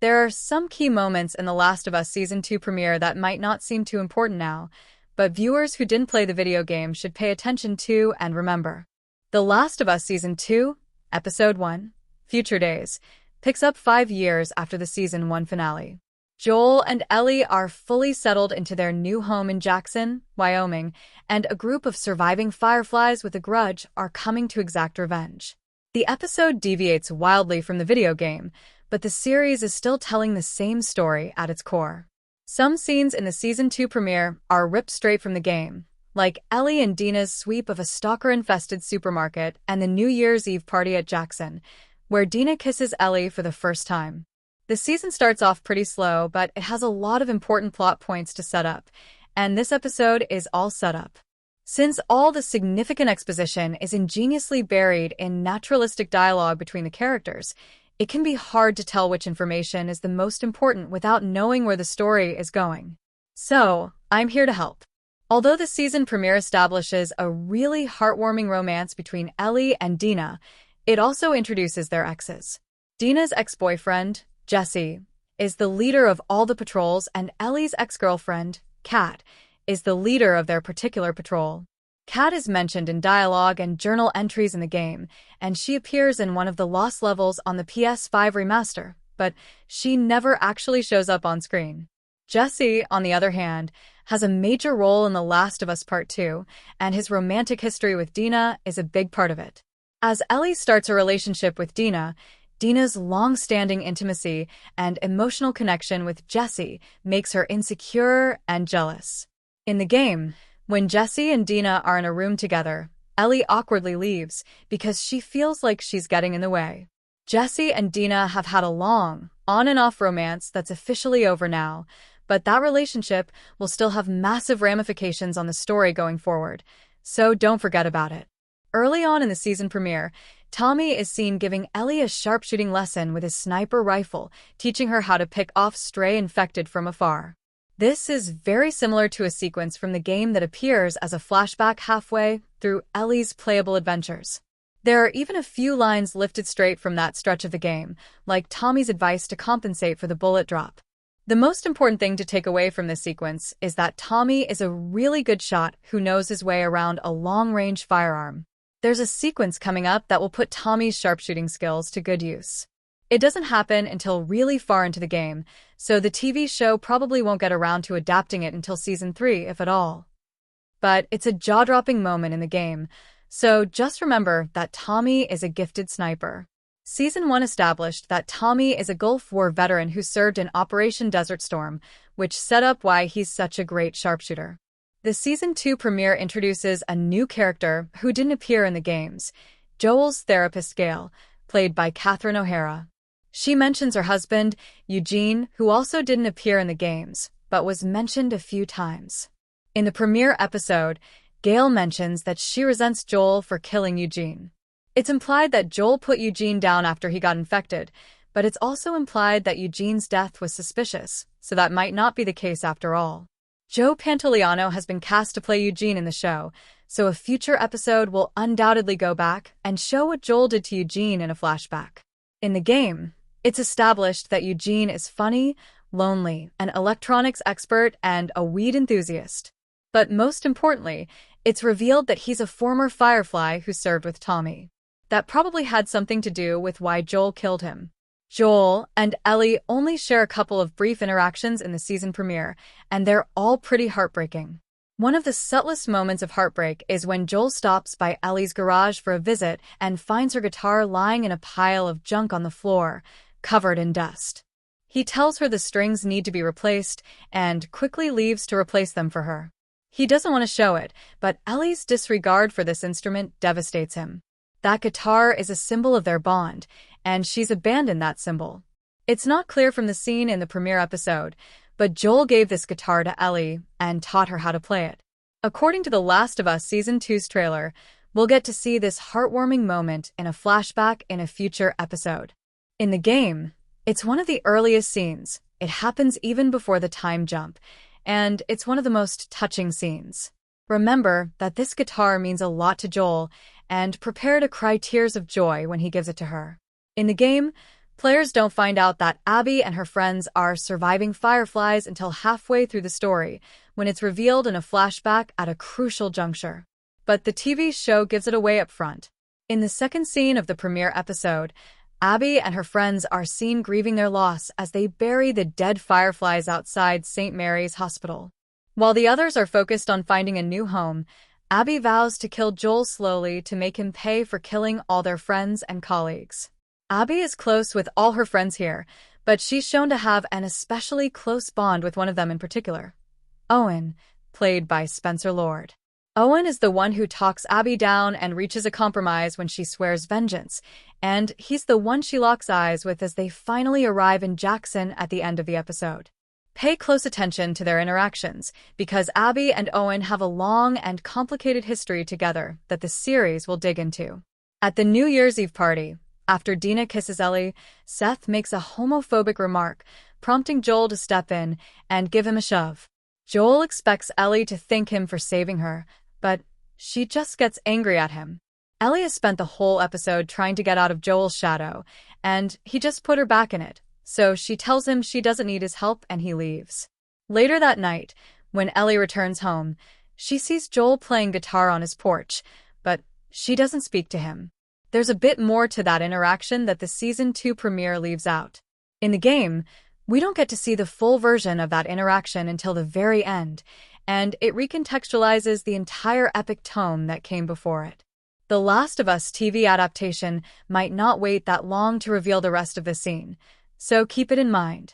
There are some key moments in The Last of Us Season 2 premiere that might not seem too important now, but viewers who didn't play the video game should pay attention to and remember. The Last of Us Season 2, Episode 1, Future Days, picks up 5 years after the Season 1 finale. Joel and Ellie are fully settled into their new home in Jackson, Wyoming, and a group of surviving fireflies with a grudge are coming to exact revenge. The episode deviates wildly from the video game, but the series is still telling the same story at its core. Some scenes in the Season 2 premiere are ripped straight from the game, like Ellie and Dina's sweep of a stalker-infested supermarket and the New Year's Eve party at Jackson, where Dina kisses Ellie for the first time. The season starts off pretty slow, but it has a lot of important plot points to set up, and this episode is all set up. Since all the significant exposition is ingeniously buried in naturalistic dialogue between the characters, it can be hard to tell which information is the most important without knowing where the story is going. So, I'm here to help. Although the season premiere establishes a really heartwarming romance between Ellie and Dina, it also introduces their exes. Dina's ex-boyfriend, Jesse, is the leader of all the patrols, and Ellie's ex-girlfriend, Kat, is the leader of their particular patrol. Kat is mentioned in dialogue and journal entries in the game, and she appears in one of the lost levels on the PS5 remaster, but she never actually shows up on screen. Jesse, on the other hand, has a major role in The Last of Us Part 2, and his romantic history with Dina is a big part of it. As Ellie starts a relationship with Dina, Dina's long-standing intimacy and emotional connection with Jesse makes her insecure and jealous. In the game, when Jesse and Dina are in a room together, Ellie awkwardly leaves because she feels like she's getting in the way. Jesse and Dina have had a long, on-and-off romance that's officially over now, but that relationship will still have massive ramifications on the story going forward, so don't forget about it. Early on in the season premiere, Tommy is seen giving Ellie a sharpshooting lesson with his sniper rifle, teaching her how to pick off stray infected from afar. This is very similar to a sequence from the game that appears as a flashback halfway through Ellie's playable adventures. There are even a few lines lifted straight from that stretch of the game, like Tommy's advice to compensate for the bullet drop. The most important thing to take away from this sequence is that Tommy is a really good shot who knows his way around a long-range firearm. There's a sequence coming up that will put Tommy's sharpshooting skills to good use. It doesn't happen until really far into the game, so the TV show probably won't get around to adapting it until Season 3, if at all. But it's a jaw-dropping moment in the game, so just remember that Tommy is a gifted sniper. Season 1 established that Tommy is a Gulf War veteran who served in Operation Desert Storm, which set up why he's such a great sharpshooter. The Season 2 premiere introduces a new character who didn't appear in the games, Joel's therapist Gail, played by Catherine O'Hara. She mentions her husband, Eugene, who also didn't appear in the games, but was mentioned a few times. In the premiere episode, Gail mentions that she resents Joel for killing Eugene. It's implied that Joel put Eugene down after he got infected, but it's also implied that Eugene's death was suspicious, so that might not be the case after all. Joe Pantoliano has been cast to play Eugene in the show, so a future episode will undoubtedly go back and show what Joel did to Eugene in a flashback. In the game, it's established that Eugene is funny, lonely, an electronics expert, and a weed enthusiast. But most importantly, it's revealed that he's a former Firefly who served with Tommy. That probably had something to do with why Joel killed him. Joel and Ellie only share a couple of brief interactions in the season premiere, and they're all pretty heartbreaking. One of the subtlest moments of heartbreak is when Joel stops by Ellie's garage for a visit and finds her guitar lying in a pile of junk on the floor, covered in dust. He tells her the strings need to be replaced and quickly leaves to replace them for her. He doesn't want to show it, but Ellie's disregard for this instrument devastates him. That guitar is a symbol of their bond, and she's abandoned that symbol. It's not clear from the scene in the premiere episode, but Joel gave this guitar to Ellie and taught her how to play it. According to The Last of Us Season 2's trailer, we'll get to see this heartwarming moment in a flashback in a future episode. In the game, it's one of the earliest scenes. It happens even before the time jump, and it's one of the most touching scenes. Remember that this guitar means a lot to Joel, and prepare to cry tears of joy when he gives it to her. In the game, Players don't find out that Abby and her friends are surviving fireflies until halfway through the story, when it's revealed in a flashback at a crucial juncture. But the TV show gives it away up front. In the second scene of the premiere episode, Abby and her friends are seen grieving their loss as they bury the dead fireflies outside St. Mary's Hospital. While the others are focused on finding a new home, Abby vows to kill Joel slowly to make him pay for killing all their friends and colleagues. Abby is close with all her friends here, but she's shown to have an especially close bond with one of them in particular. Owen, played by Spencer Lord. Owen is the one who talks Abby down and reaches a compromise when she swears vengeance, and he's the one she locks eyes with as they finally arrive in Jackson at the end of the episode. Pay close attention to their interactions, because Abby and Owen have a long and complicated history together that the series will dig into. At the New Year's Eve party, after Dina kisses Ellie, Seth makes a homophobic remark, prompting Joel to step in and give him a shove. Joel expects Ellie to thank him for saving her, but she just gets angry at him. Ellie has spent the whole episode trying to get out of Joel's shadow, and he just put her back in it, so she tells him she doesn't need his help and he leaves. Later that night, when Ellie returns home, she sees Joel playing guitar on his porch, but she doesn't speak to him. There's a bit more to that interaction that the Season 2 premiere leaves out. In the game, we don't get to see the full version of that interaction until the very end, and it recontextualizes the entire epic tome that came before it. The Last of Us TV adaptation might not wait that long to reveal the rest of the scene, so keep it in mind.